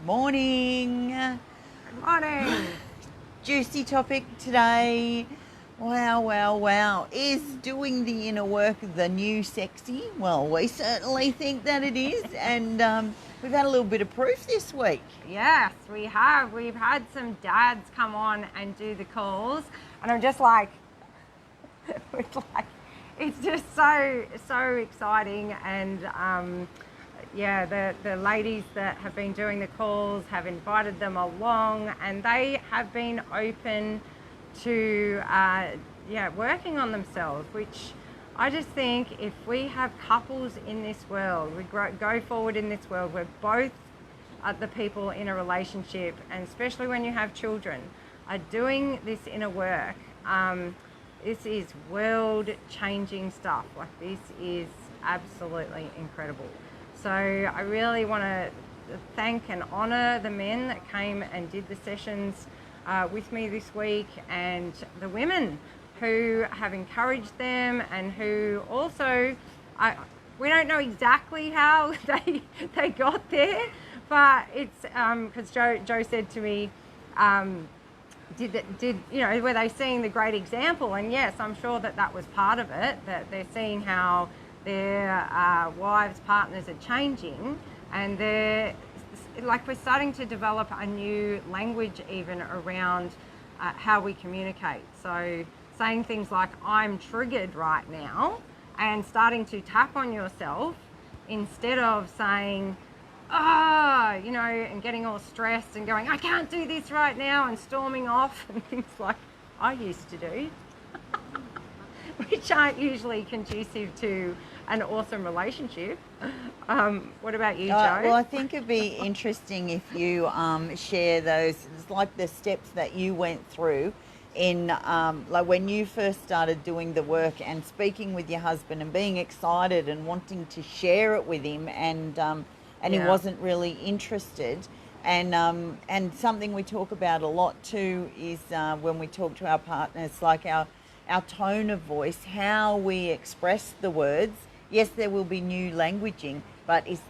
Morning. Good morning. Juicy topic today. Wow. Is doing the inner work the new sexy? Well, we certainly think that it is. And we've had a little bit of proof this week. Yes, we have. We've had some dads come on and do the calls, and I'm just like, it's just so exciting. And the ladies that have been doing the calls have invited them along, and they have been open to working on themselves, which I just think if we have couples in this world, we go forward in this world, we're both the people in a relationship, and especially when you have children, are doing this inner work. This is world-changing stuff. Like, this is absolutely incredible. So I really want to thank and honour the men that came and did the sessions with me this week, and the women who have encouraged them, and who also, we don't know exactly how they got there, but it's because Joe said to me, were they seeing the great example? And yes, I'm sure that was part of it, that they're seeing how their wives, partners are changing, and we're starting to develop a new language even around how we communicate. So saying things like, I'm triggered right now, and starting to tap on yourself instead of saying, and getting all stressed and going, I can't do this right now, and storming off and things like I used to do, which aren't usually conducive to an awesome relationship. What about you, Joe? Well, I think it'd be interesting if you share those, like the steps that you went through in like when you first started doing the work and speaking with your husband and being excited and wanting to share it with him, and he wasn't really interested. And something we talk about a lot too is when we talk to our partners, like our tone of voice, how we express the words. Yes, there will be new languaging, but it's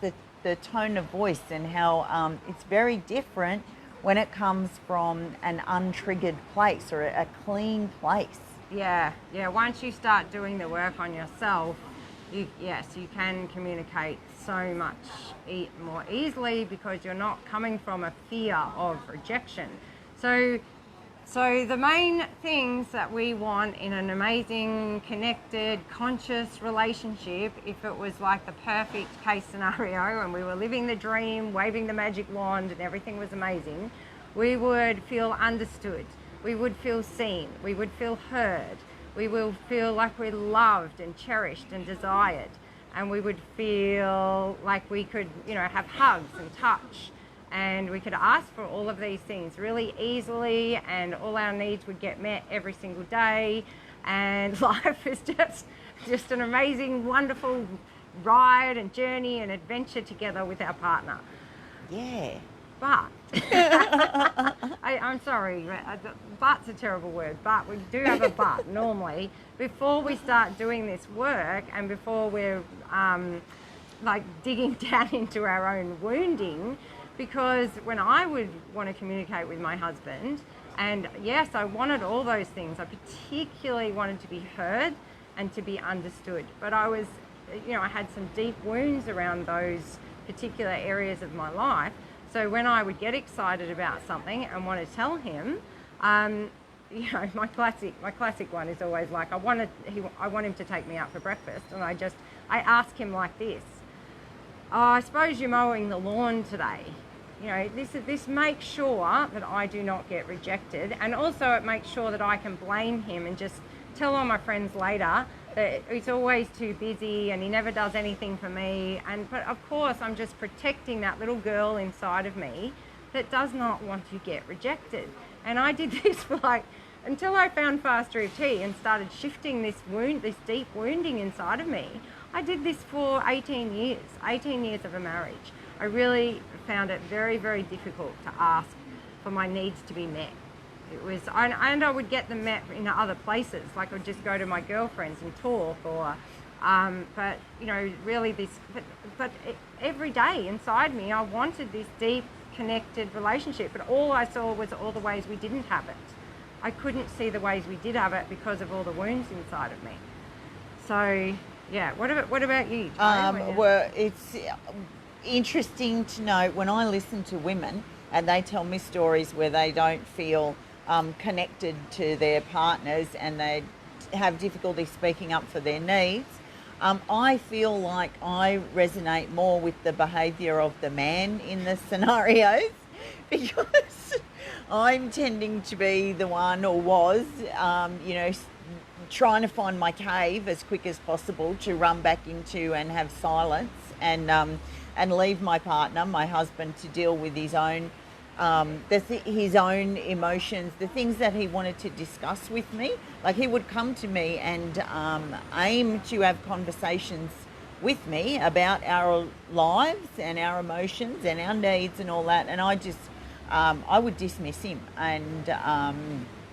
the tone of voice, and how it's very different when it comes from an untriggered place or a clean place. Yeah. Once you start doing the work on yourself, you can communicate so much more easily, because you're not coming from a fear of rejection. So the main things that we want in an amazing, connected, conscious relationship, if it was like the perfect case scenario and we were living the dream, waving the magic wand and everything was amazing, we would feel understood, we would feel seen, we would feel heard, we will feel like we're loved and cherished and desired, and we would feel like we could, have hugs and touch, and we could ask for all of these things really easily, and all our needs would get met every single day, and life is just an amazing, wonderful ride and journey and adventure together with our partner. Yeah. But, I'm sorry, but's a terrible word, but we do have a but normally, before we start doing this work, and before we're digging down into our own wounding. Because when I would want to communicate with my husband, and yes, I wanted all those things, I particularly wanted to be heard and to be understood. But I was, I had some deep wounds around those particular areas of my life. So when I would get excited about something and want to tell him, my classic one is always like, I want him to take me out for breakfast, and I ask him like this: oh, I suppose you're mowing the lawn today. This makes sure that I do not get rejected, and also it makes sure that I can blame him and just tell all my friends later that he's always too busy and he never does anything for me. But of course, I'm just protecting that little girl inside of me that does not want to get rejected. And I did this for until I found Faster EFT and started shifting this deep wounding inside of me. I did this for 18 years of a marriage. I really found it very, very difficult to ask for my needs to be met. It was, and I would get them met in other places, like I would just go to my girlfriends and talk, or, really every day inside me, I wanted this deep connected relationship. But all I saw was all the ways we didn't have it. I couldn't see the ways we did have it because of all the wounds inside of me. So, yeah. What about you, Jo? Well, it's interesting to know when I listen to women and they tell me stories where they don't feel connected to their partners and they have difficulty speaking up for their needs. I feel like I resonate more with the behaviour of the man in the scenarios because I'm tending to be the one, or was, trying to find my cave as quick as possible to run back into and have silence and leave my partner, my husband, to deal with his own his own emotions, the things that he wanted to discuss with me. Like, he would come to me and aim to have conversations with me about our lives and our emotions and our needs and all that, and I just I would dismiss him and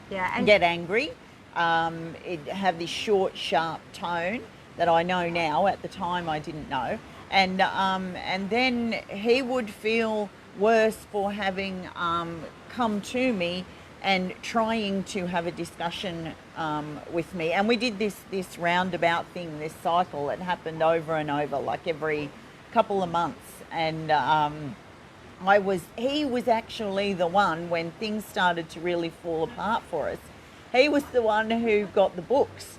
get angry, have this short, sharp tone that I know now. At the time I didn't know, and then he would feel worse for having come to me and trying to have a discussion with me. And we did this roundabout thing, this cycle. It happened over and over, like every couple of months. And he was actually the one, when things started to really fall apart for us, he was the one who got the books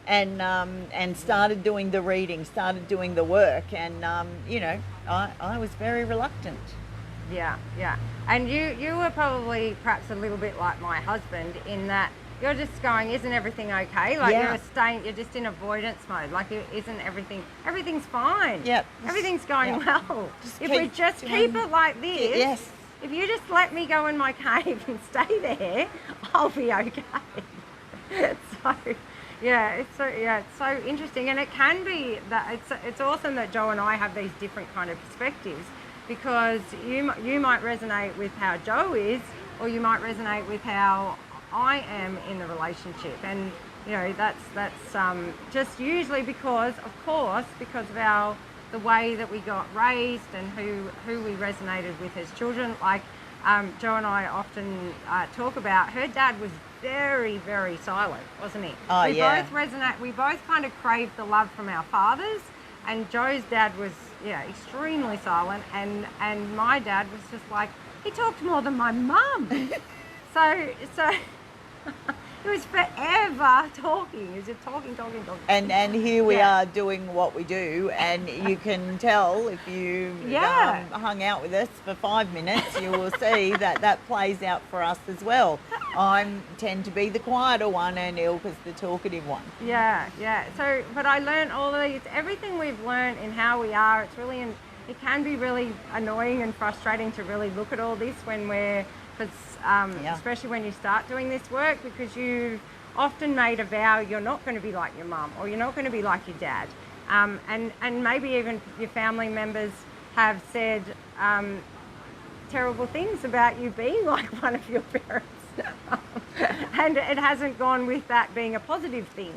and started doing the reading, started doing the work. And, I was very reluctant. Yeah. And you were probably perhaps a little bit like my husband in that you're just going, isn't everything okay? Like, you're just in avoidance mode. Like, isn't everything's fine. Yep. Everything's going well. If we just keep it like this, yes. If you just let me go in my cave and stay there, I'll be okay. It's so interesting. And it can be that it's awesome that Jo and I have these different kind of perspectives, because you might resonate with how Jo is, or you might resonate with how I am in the relationship. And that's just usually because of the way that we got raised and who we resonated with as children. Like Jo and I often talk about, her dad was very, very silent, wasn't he? Oh, we both resonate. We both kind of craved the love from our fathers. And Jo's dad was, extremely silent, and my dad was just like, he talked more than my mum. so it was forever talking. It was just talking. And here we are doing what we do, and you can tell if you hung out with us for 5 minutes, you will see that plays out for us as well. I tend to be the quieter one, and Ilka's the talkative one. Yeah. So, but I learned all of these, everything we've learned in how we are. It can be really annoying and frustrating to really look at all this especially when you start doing this work, because you've often made a vow you're not going to be like your mum, or you're not going to be like your dad, and maybe even your family members have said terrible things about you being like one of your parents. And it hasn't gone with that being a positive thing.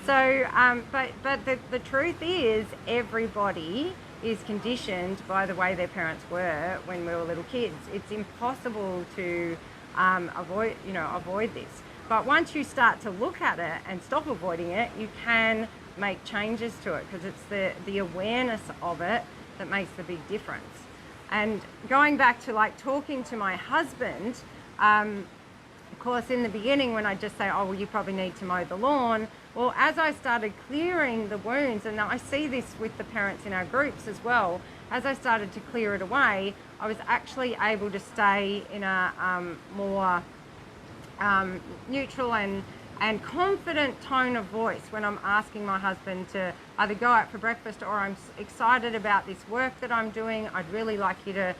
So, but the truth is, everybody is conditioned by the way their parents were when we were little kids. It's impossible to avoid this. But once you start to look at it and stop avoiding it, you can make changes to it, because it's the awareness of it that makes the big difference. And going back to like talking to my husband, of course, in the beginning, when I just say, oh, well, you probably need to mow the lawn. Well, as I started clearing the wounds, and I see this with the parents in our groups as well, as I started to clear it away, I was actually able to stay in a more neutral and confident tone of voice when I'm asking my husband to either go out for breakfast, or I'm excited about this work that I'm doing. I'd really like you to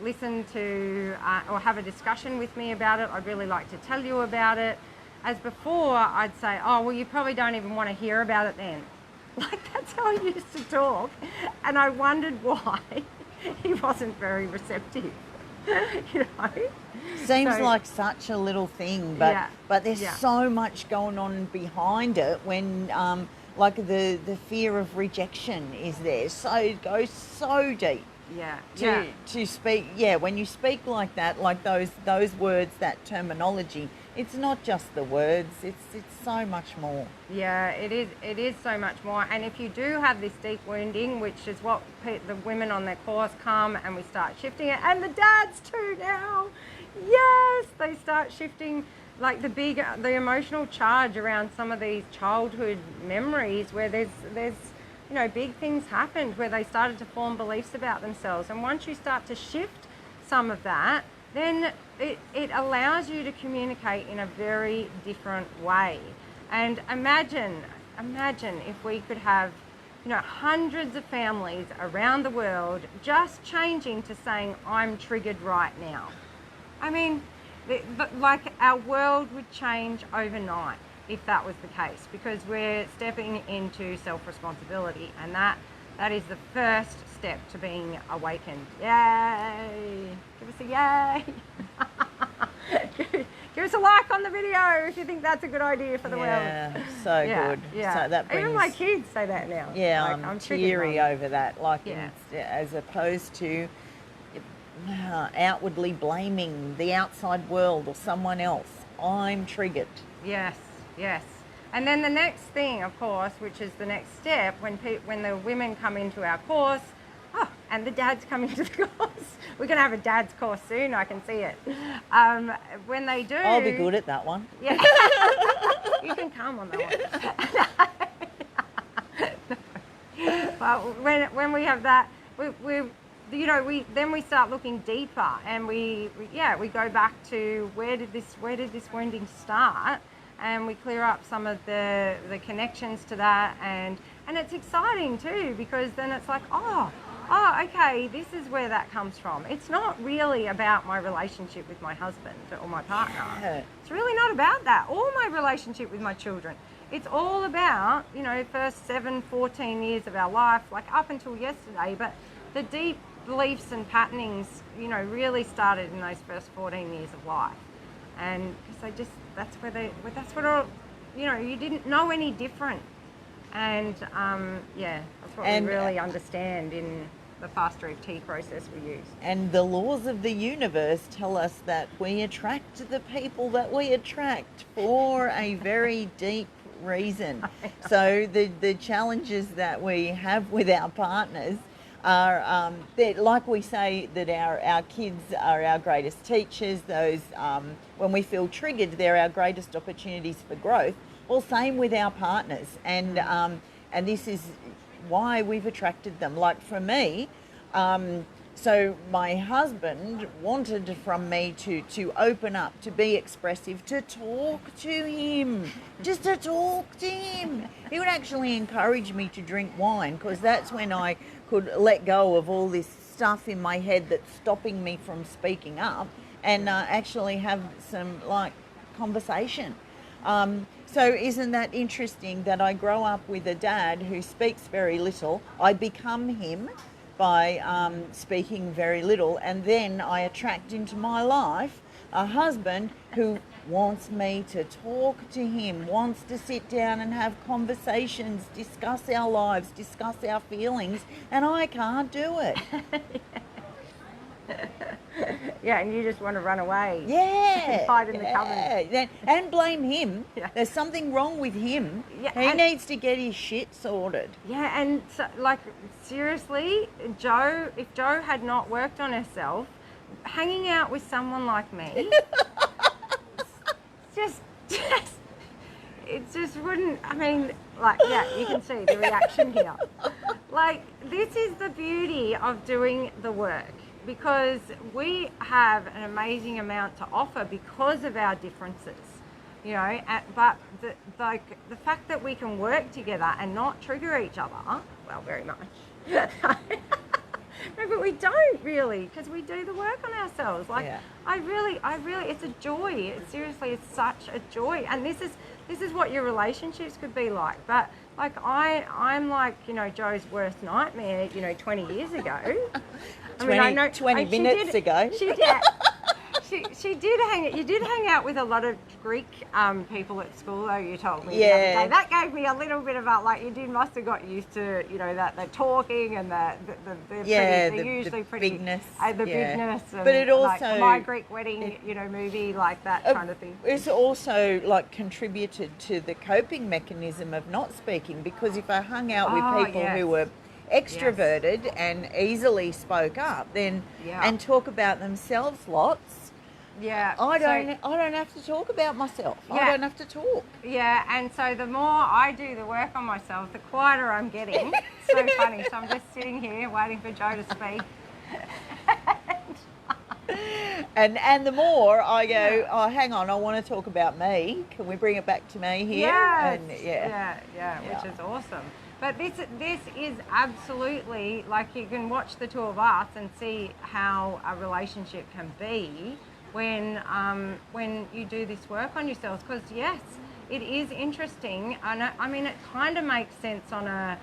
listen to or have a discussion with me about it. I'd really like to tell you about it. As before, I'd say, oh, well, you probably don't even want to hear about it then. Like, that's how I used to talk. And I wondered why he wasn't very receptive, Seems like such a little thing, but there's so much going on behind it when, like, the fear of rejection is there. So it goes so deep. Yeah. To speak, when you speak like that, like those words, that terminology, it's not just the words, it's so much more. Yeah, it is so much more. And if you do have this deep wounding, which is what the women on their course come, and we start shifting it, and the dads too now, yes, they start shifting like the emotional charge around some of these childhood memories where there's big things happened where they started to form beliefs about themselves. And once you start to shift some of that, then it allows you to communicate in a very different way. And imagine if we could have, hundreds of families around the world just changing to saying, I'm triggered right now. I mean, like our world would change overnight if that was the case, because we're stepping into self-responsibility, and that is the first step to being awakened. Yay! Give us a yay! Give us a like on the video if you think that's a good idea for the world. Yeah, so good. Yeah. So that brings, even my kids say that now. Yeah, like, I'm teary over that. Like, as opposed to outwardly blaming the outside world or someone else. I'm triggered. Yes. And then the next thing, of course, which is the next step, when the women come into our course, and the dads come into the course. We're going to have a dad's course soon, I can see it. When they do... I'll be good at that one. Yeah. You can come on that one. Well, when we have that, then we start looking deeper, and we go back to where did this wounding start, and we clear up some of the connections to that, and it's exciting too, because then it's like, okay, this is where that comes from. It's not really about my relationship with my husband or my partner. Yeah. It's really not about that, or my relationship with my children. It's all about, first 14 years of our life, like up until yesterday, but the deep beliefs and patternings, really started in those first 14 years of life. And because that's what you didn't know any different. And that's what we really understand in the fast root T process we use. And the laws of the universe tell us that we attract the people that we attract for a very deep reason. So the challenges that we have with our partners are, like we say, that our kids are our greatest teachers. Those when we feel triggered, they're our greatest opportunities for growth. Well, same with our partners, and this is why we've attracted them. Like for me, so my husband wanted from me to open up, to be expressive, to talk to him, just to talk to him. He would actually encourage me to drink wine, because that's when I could let go of all this stuff in my head that's stopping me from speaking up, and actually have some conversation. So isn't that interesting that I grow up with a dad who speaks very little? I become him by speaking very little, and then I attract into my life a husband who wants me to talk to him, wants to sit down and have conversations, discuss our lives, discuss our feelings, and I can't do it. Yeah, and you just want to run away. Yeah. Hide in the cupboard. And blame him. Yeah. There's something wrong with him. Yeah, he needs to get his shit sorted. Yeah, and so, seriously, if Jo had not worked on herself, hanging out with someone like me, it just wouldn't, you can see the reaction here. This is the beauty of doing the work, because we have an amazing amount to offer because of our differences, but the fact that we can work together and not trigger each other, well, very much. No, but we don't really, because we do the work on ourselves. I really, it's a joy. It's such a joy. And this is what your relationships could be like. But I'm Jo's worst nightmare, 20 years ago. 20 minutes ago. She did. she did hang. You did hang out with a lot of Greek people at school, though. You told me. Yeah. The other day. That gave me a little bit about like must have got used to that the talking and the usually pretty bigness, the bigness. And but it also like My Greek Wedding, movie, like that kind of thing. It's also like contributed to the coping mechanism of not speaking, because if I hung out with people who were extroverted and easily spoke up, then and talk about themselves lots. Yeah, I don't have to talk about myself. I don't have to talk. Yeah, and so the more I do the work on myself, the quieter I'm getting. So funny. So I'm just sitting here waiting for Joe to speak. And the more I go, oh, hang on, I want to talk about me. Can we bring it back to me here? Yes. And Which is awesome. But this is absolutely, like, you can watch the two of us and see how a relationship can be when you do this work on yourselves. Because yes, it is interesting, and I mean it kind of makes sense on a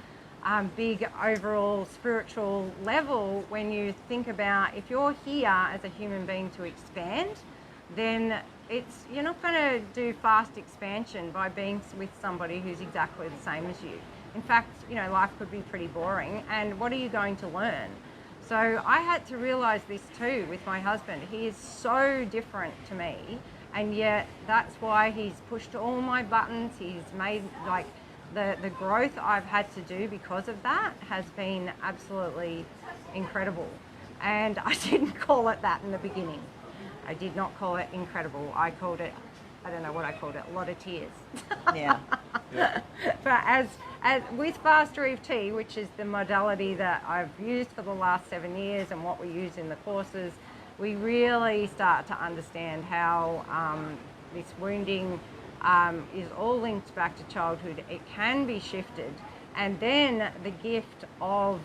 big overall spiritual level when you think about if you're here as a human being to expand, then you're not going to do fast expansion by being with somebody who's exactly the same as you. In fact, life could be pretty boring, and what are you going to learn? So I had to realize this too with my husband. He is so different to me, and yet that's why he's pushed all my buttons. He's made, like, the growth I've had to do because of that has been absolutely incredible. And I didn't call it that in the beginning. I did not call it incredible. I called it, I don't know what I called it, a lot of tears. Yeah. But as with Fast EFT, which is the modality that I've used for the last 7 years and what we use in the courses, we really start to understand how this wounding is all linked back to childhood. It can be shifted, and then the gift of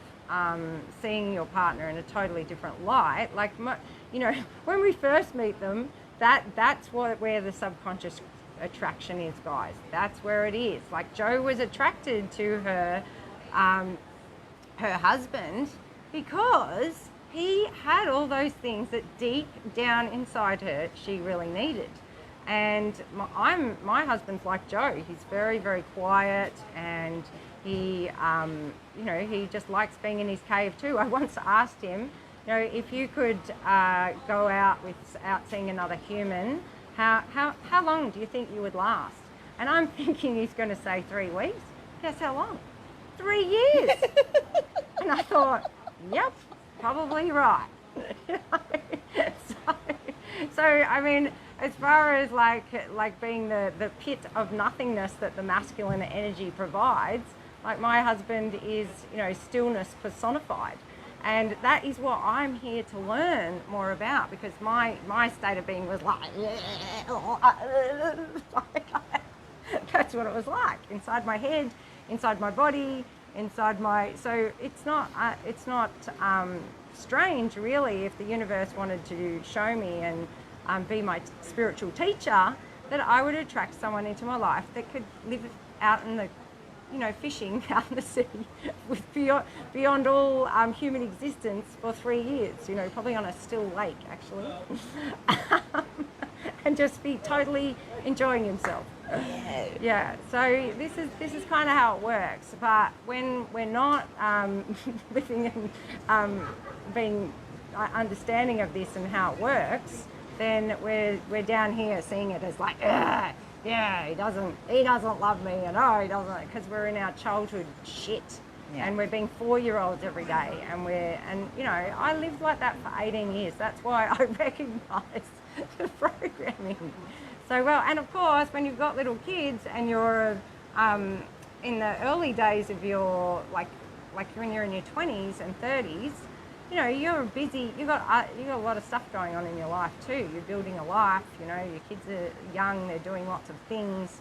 seeing your partner in a totally different light. Like, when we first meet them, that's where the subconscious attraction is, guys. That's where it is. Like, Joe was attracted to her husband because he had all those things that deep down inside her she really needed. And my husband's like Joe. He's very, very quiet, and he he just likes being in his cave too. I once asked him, if you could go out without seeing another human, how long do you think you would last? And I'm thinking he's going to say 3 weeks. Guess how long? 3 years. And I thought, yep, probably right. So I mean, as far as like being the pit of nothingness that the masculine energy provides, like, my husband is, stillness personified. And that is what I'm here to learn more about, because my state of being was like that's what it was like inside my head, inside my body, so it's not strange really if the universe wanted to show me and be my spiritual teacher, that I would attract someone into my life that could live out in the fishing out in the sea with beyond all human existence for 3 years, probably on a still lake actually, and just be totally enjoying himself. Yeah. So this is kind of how it works. But when we're not living and being understanding of this and how it works, then we're down here seeing it as like, yeah, he doesn't love me, and he doesn't, because we're in our childhood shit, and we're being 4-year-olds every day, and I lived like that for 18 years. That's why I recognise the programming so well. And of course, when you've got little kids and you're in the early days of your like when you're in your 20s and 30s, you're busy. You got a lot of stuff going on in your life too. You're building a life. Your kids are young. They're doing lots of things.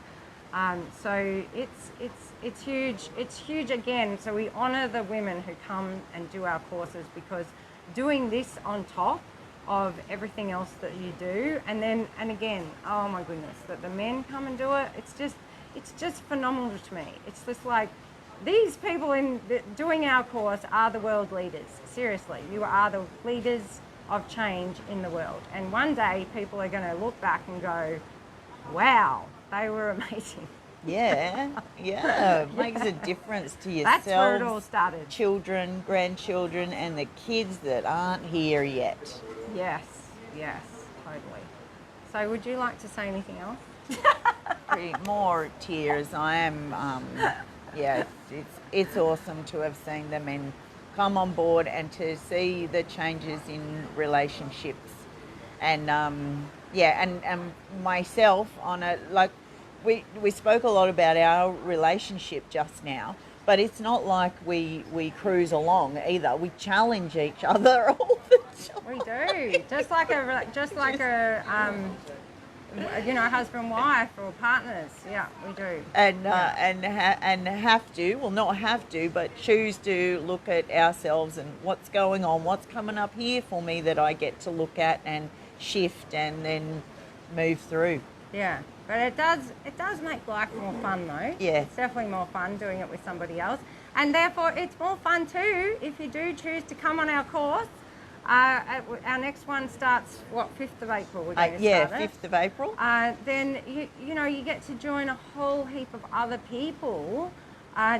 So it's huge. It's huge again. So we honour the women who come and do our courses, because doing this on top of everything else that you do, and again, oh my goodness, that the men come and do it. It's just phenomenal to me. It's just like, these people doing our course are the world leaders. Seriously, you are the leaders of change in the world. And one day people are going to look back and go, wow, they were amazing. Yeah, yeah. It makes a difference to yourself. That's where it all started. Children, grandchildren, and the kids that aren't here yet. Yes, yes, totally. So would you like to say anything else? More tears. I am, yeah, it's awesome to have seen the men come on board and to see the changes in relationships. And, yeah, and myself on it, like, we spoke a lot about our relationship just now, but it's not like we cruise along either. We challenge each other all the time. We do, just like a husband wife or partners. Yeah, we do. And and have to, well, not have to, but choose to look at ourselves and what's going on, what's coming up here for me that I get to look at and shift and then move through. Yeah, but it does make life more fun though. Yeah. It's definitely more fun doing it with somebody else. And therefore it's more fun too if you do choose to come on our course. Our next one starts, 5th of April we're going to yeah, start it. 5th of April. Then you get to join a whole heap of other people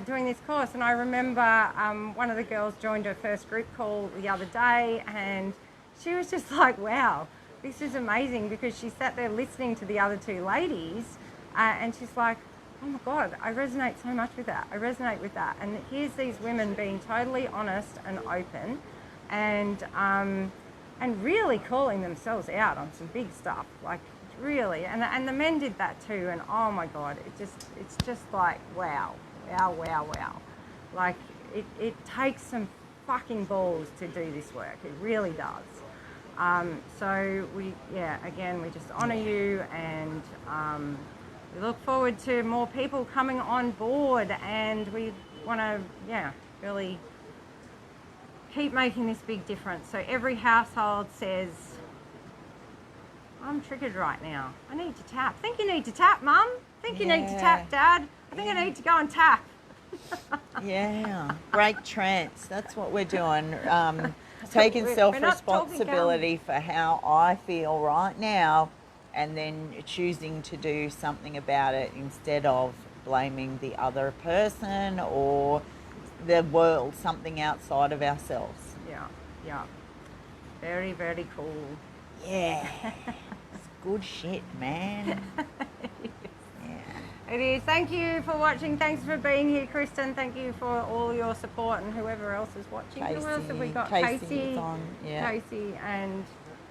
doing this course. And I remember one of the girls joined her first group call the other day and she was just like, wow, this is amazing, because she sat there listening to the other two ladies and she's like, oh my God, I resonate so much with that. I resonate with that. And here's these women being totally honest and open and really calling themselves out on some big stuff, like really. And the men did that too. And oh my God, it's just like, wow. Like it takes some fucking balls to do this work. It really does. So we just honour you, and we look forward to more people coming on board, and we want to, really keep making this big difference. So every household says, I'm triggered right now. I need to tap. Think you need to tap, Mum? Think you need to tap, Dad? I think I need to go and tap. Yeah, break trance. That's what we're doing. Taking self-responsibility for how I feel right now, and then choosing to do something about it instead of blaming the other person or the world, something outside of ourselves. Yeah. Very, very cool. Yeah. It's good shit, man. It is. Thank you for watching. Thanks for being here, Kristen. Thank you for all your support and whoever else is watching. Casey, who else have we got? Casey, on, yeah. Casey, and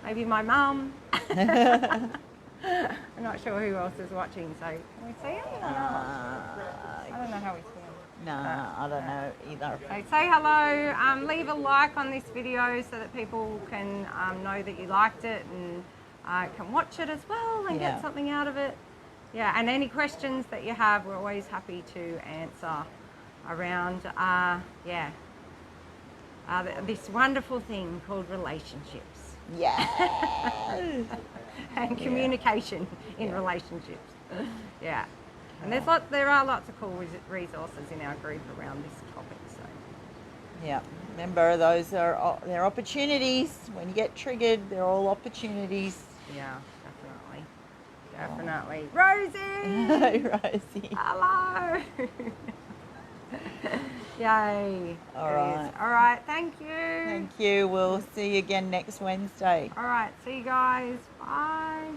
maybe my mum. I'm not sure who else is watching, so can we see him or not? I don't know how we see him. No, I don't know either. So say hello, leave a like on this video so that people can know that you liked it and can watch it as well and get something out of it. Yeah, and any questions that you have, we're always happy to answer around, this wonderful thing called relationships. Yeah. And communication in relationships. Yeah. And there are lots of cool resources in our group around this topic. So. Yeah. Remember, they're opportunities. When you get triggered, they're all opportunities. Yeah. Definitely. Rosie! Rosie. Hello! Yay. All right. All right. Thank you. Thank you. We'll see you again next Wednesday. All right. See you guys. Bye.